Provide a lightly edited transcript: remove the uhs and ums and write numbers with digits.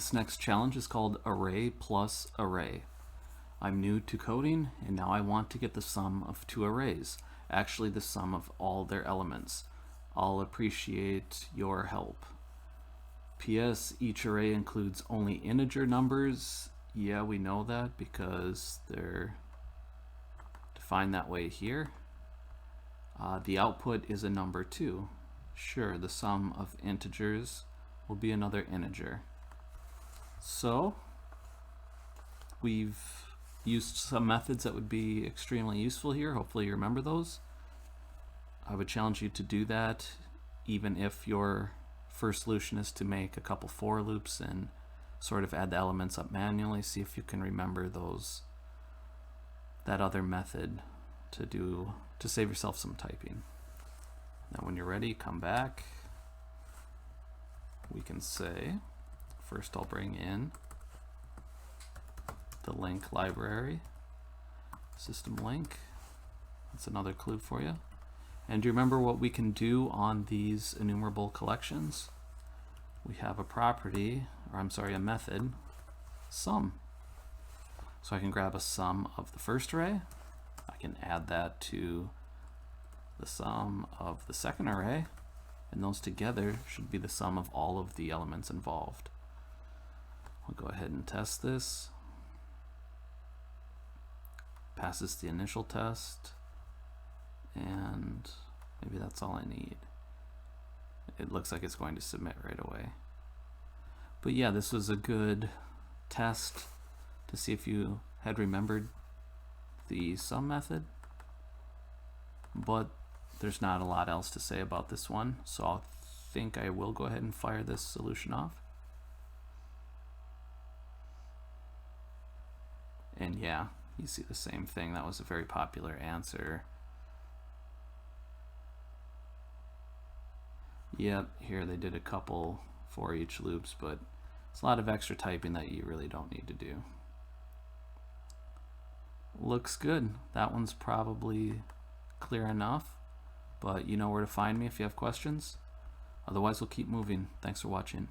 This next challenge is called Array plus Array. I'm new to coding, and now I want to get the sum of two arrays, actually the sum of all their elements. I'll appreciate your help. P.S. Each array includes only integer numbers. Yeah, we know that because they're defined that way here. The output is a number too. Sure, the sum of integers will be another integer. So we've used some methods that would be extremely useful here. Hopefully you remember those. I would challenge you to do that even if your first solution is to make a couple for loops and sort of add the elements up manually. See if you can remember that other method to save yourself some typing. Now when you're ready, come back. We can say, first I'll bring in the LINQ library, system LINQ. That's another clue for you. And do you remember what we can do on these enumerable collections? We have a property, or I'm sorry, a method, sum. So I can grab a sum of the first array. I can add that to the sum of the second array, and those together should be the sum of all of the elements involved. I'll go ahead and test this. Passes the initial test, and maybe that's all I need. It looks like it's going to submit right away. But yeah, this was a good test to see if you had remembered the sum method, but there's not a lot else to say about this one, so I think I will go ahead and fire this solution off. And yeah, you see the same thing. That was a very popular answer. Yep, here they did a couple for each loops, but it's a lot of extra typing that you really don't need to do. Looks good. That one's probably clear enough, but you know where to find me if you have questions. Otherwise, we'll keep moving. Thanks for watching.